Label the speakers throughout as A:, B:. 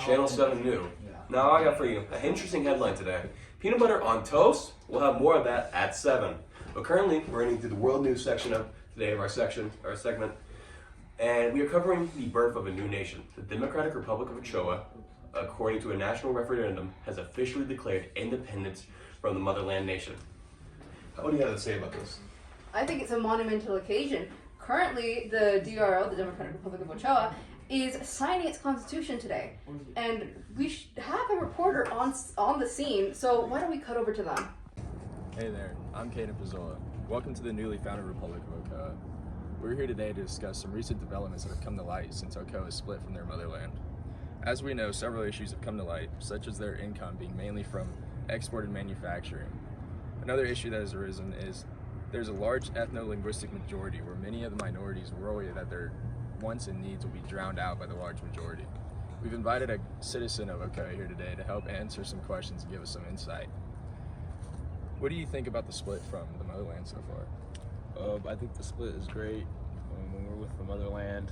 A: Channel 7 New. Now I got for you an interesting headline today. Peanut butter on toast? We'll have more of that at 7. But currently, we're running through the world news section of today of our segment, and we are covering the birth of a new nation. The Democratic Republic of Ochoa, according to a national referendum, has officially declared independence from the motherland nation. What do you have to say about this?
B: I think it's a monumental occasion. Currently, the DRO, the Democratic Republic of Ochoa, is signing its constitution today, and we have a reporter on the scene. So why don't we cut over to them?
C: Hey there, I'm Caden Pizzola. Welcome to the newly founded Republic of Ochoa. We're here today to discuss some recent developments that have come to light since Ochoa is split from their motherland. As we know, several issues have come to light, such as their income being mainly from exported manufacturing. Another issue that has arisen is there's a large ethno-linguistic majority where many of the minorities worry that their wants and needs will be drowned out by the large majority. We've invited a citizen of Ochoa here today to help answer some questions and give us some insight. What do you think about the split from the motherland so far?
D: I think the split is great. When we're with the motherland,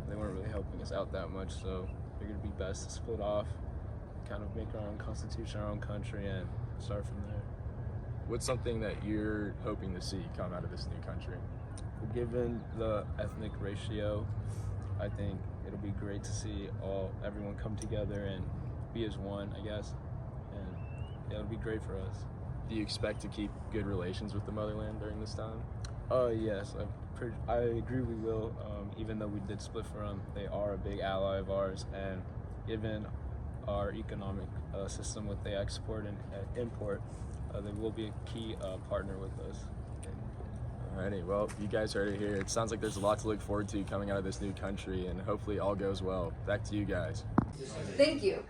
D: they weren't really helping us out that much, so I figured it'd be best to split off, kind of make our own constitution, our own country, and start from there.
C: What's something that you're hoping to see come out of this new country?
D: Given the ethnic ratio, I think it'll be great to see everyone come together and be as one, I guess, and yeah, it'll be great for us.
C: Do you expect to keep good relations with the motherland during this time?
D: Yes, I agree we will. Even though we did split from them, they are a big ally of ours, and given our economic system, what they export and import, they will be a key partner with us.
C: Alrighty, well, you guys heard it here. It sounds like there's a lot to look forward to coming out of this new country, and hopefully all goes well. Back to you guys.
B: Thank you.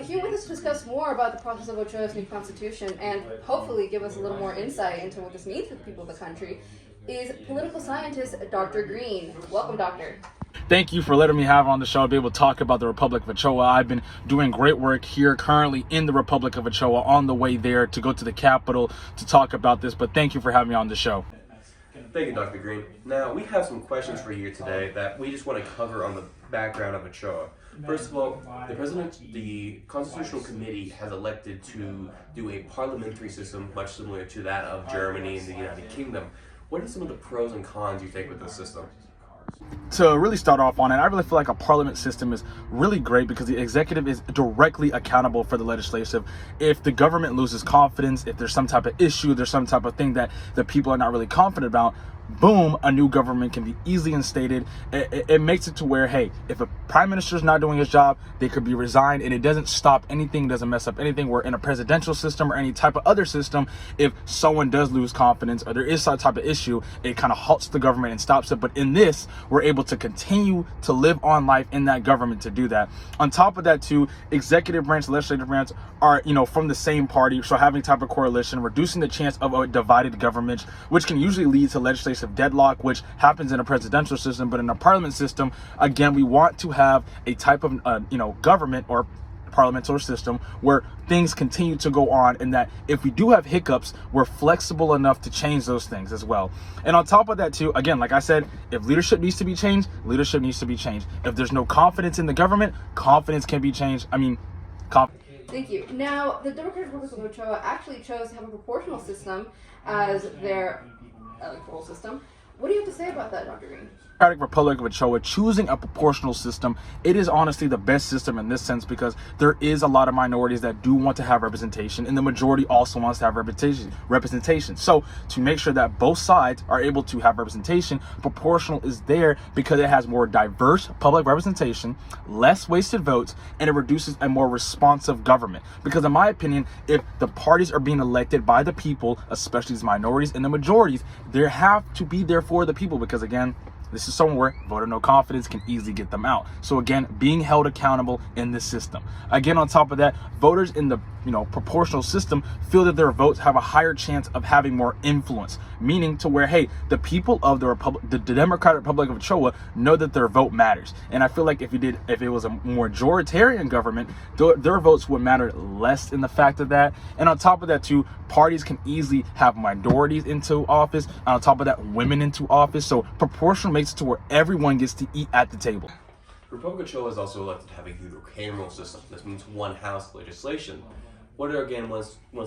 B: Here with us to discuss more about the process of Ochoa's new constitution and hopefully give us a little more insight into what this means for the people of the country is political scientist Dr. Green. Welcome, Doctor.
E: Thank you for letting me have on the show to be able to talk about the Republic of Ochoa. I've been doing great work here currently in the Republic of Ochoa, on the way there to go to the capital to talk about this, but thank you for having me on the show.
A: Thank you, Dr. Green. Now, we have some questions for you today that we just want to cover on the background of Ochoa. First of all, the Constitutional Committee has elected to do a parliamentary system much similar to that of Germany and the United Kingdom. What are some of the pros and cons you take with this system?
E: To really start off on it, I really feel like a parliament system is really great because the executive is directly accountable for the legislative. If the government loses confidence, if there's some type of issue, there's some type of thing that the people are not really confident about, boom, a new government can be easily instated. It makes it to where, hey, if a prime minister is not doing his job, they could be resigned, and it doesn't stop anything, doesn't mess up anything. We're in a presidential system or any type of other system. If someone does lose confidence or there is some type of issue, it kind of halts the government and stops it. But in this, we're able to continue to live on life in that government to do that. On top of that, too, executive branch, legislative branch are, from the same party, so having type of coalition, reducing the chance of a divided government, which can usually lead to legislative deadlock, which happens in a presidential system. But in a parliament system, again, we want to have a type of government or parliamentary system where things continue to go on, and that if we do have hiccups, we're flexible enough to change those things as well. And on top of that too, again, like I said, if leadership needs to be changed, leadership needs to be changed. If there's no confidence in the government, confidence can be changed.
B: Thank you. Now, the Democratic Republic of Ochoa actually chose to have a proportional system as their electoral system. What do you have to say about that, Dr. Green?
E: Democratic Republic of Ochoa choosing a proportional system, it is honestly the best system in this sense because there is a lot of minorities that do want to have representation, and the majority also wants to have representation. So to make sure that both sides are able to have representation, proportional is there because it has more diverse public representation, less wasted votes, and it reduces a more responsive government. Because in my opinion, if the parties are being elected by the people, especially these minorities and the majorities, they have to be there for the people, because again, this is somewhere where voter no confidence can easily get them out. So again, being held accountable in this system. Again, on top of that, voters in the proportional system feel that their votes have a higher chance of having more influence, meaning to where, hey, the people of the Democratic Republic of Ochoa know that their vote matters. And I feel like if it was a majoritarian government, their votes would matter less in the fact of that. And on top of that too, parties can easily have minorities into office, and on top of that, women into office. So proportional makes it to where everyone gets to eat at the table.
A: The Republic of Ochoa is also elected to have a unicameral system. This means one house legislation. What are, again,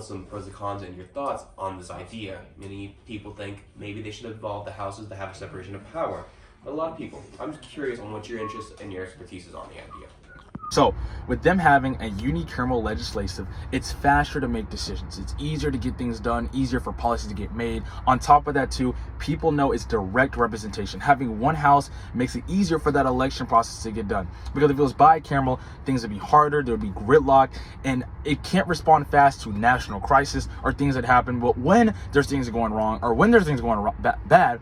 A: some pros and cons and your thoughts on this idea? Many people think maybe they should involve the houses to have a separation of power. But a lot of people, I'm just curious on what your interest and your expertise is on the idea.
E: So with them having a unicameral legislative, it's faster to make decisions. It's easier to get things done, easier for policies to get made. On top of that too, people know it's direct representation. Having one house makes it easier for that election process to get done. Because if it was bicameral, things would be harder, there would be gridlock, and it can't respond fast to national crisis or things that happen. But when there's things going wrong or when there's things going wrong, bad,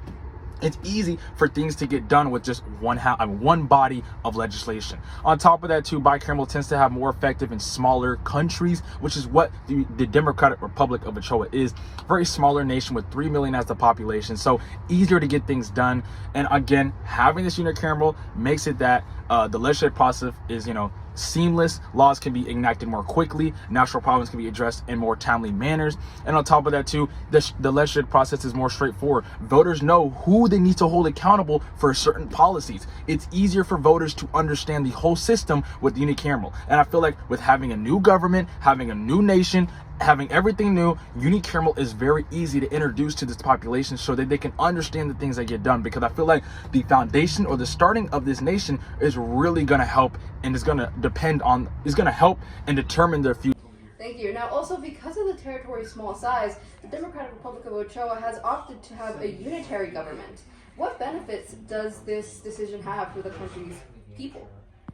E: it's easy for things to get done with just one body of legislation. On top of that too, bicameral tends to have more effective in smaller countries, which is what the Democratic Republic of Ochoa is. Very smaller nation with 3 million as the population, so easier to get things done. And again, having this unicameral makes it that the legislative process is, seamless. Laws can be enacted more quickly. National problems can be addressed in more timely manners. And on top of that too, the legislative process is more straightforward. Voters know who they need to hold accountable for certain policies. It's easier for voters to understand the whole system with unicameral. And I feel like with having a new government, having a new nation, having everything new, unicameral is very easy to introduce to this population so that they can understand the things that get done. Because I feel like the foundation or the starting of this nation is really going to help, and it's going to help and determine their future.
B: Thank you. Now, also because of the territory's small size, the Democratic Republic of Ochoa has opted to have a unitary government. What benefits does this decision have for the country's people?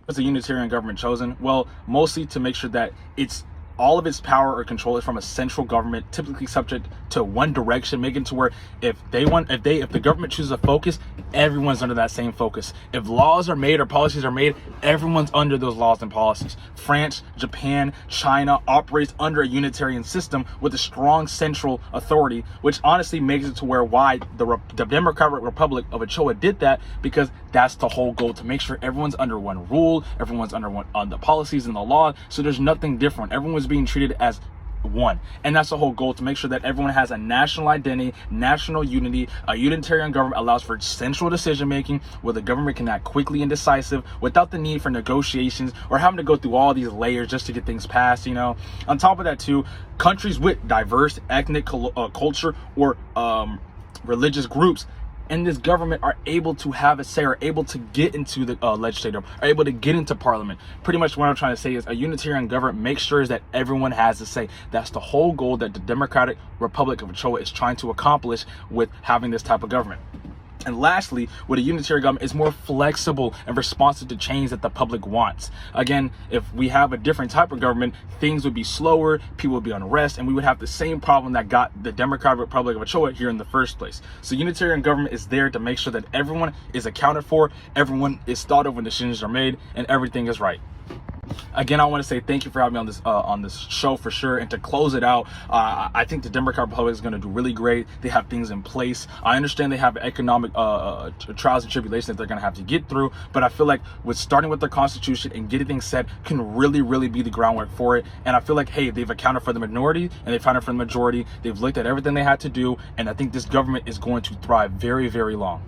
E: Is a unitarian government chosen? Well, mostly to make sure that all of its power or control is from a central government, typically subject to one direction, making it to where if the government chooses a focus, everyone's under that same focus. If laws are made or policies are made, everyone's under those laws and policies. France, Japan, China operates under a unitarian system with a strong central authority, which honestly makes it to why the Democratic Republic of Ochoa did that, because that's the whole goal, to make sure everyone's under one rule, everyone's under the policies and the law, so there's nothing different. Everyone's being treated as one, and that's the whole goal, to make sure that everyone has a national identity, national unity. A unitarian government allows for central decision making, where the government can act quickly and decisive without the need for negotiations or having to go through all these layers just to get things passed. On top of that too, countries with diverse ethnic culture or religious groups in this government are able to have a say, are able to get into the legislature, are able to get into parliament. Pretty much what I'm trying to say is a unitarian government makes sure that everyone has a say. That's the whole goal that the Democratic Republic of Ochoa is trying to accomplish with having this type of government. And lastly, with a unitary government, is more flexible and responsive to change that the public wants. Again, if we have a different type of government, things would be slower, people would be unrest, and we would have the same problem that got the Democratic Republic of Ochoa here in the first place. So unitarian government is there to make sure that everyone is accounted for, everyone is thought of when decisions are made, and everything is right. Again, I want to say thank you for having me on this show for sure. And to close it out, I think the Democratic Republic is going to do really great. They have things in place. I understand they have economic trials and tribulations that they're going to have to get through, but I feel like with starting with their constitution and getting things set can really be the groundwork for it. And I feel like, hey, they've accounted for the minority and they've accounted for the majority. They've looked at everything they had to do, and I think this government is going to thrive very long.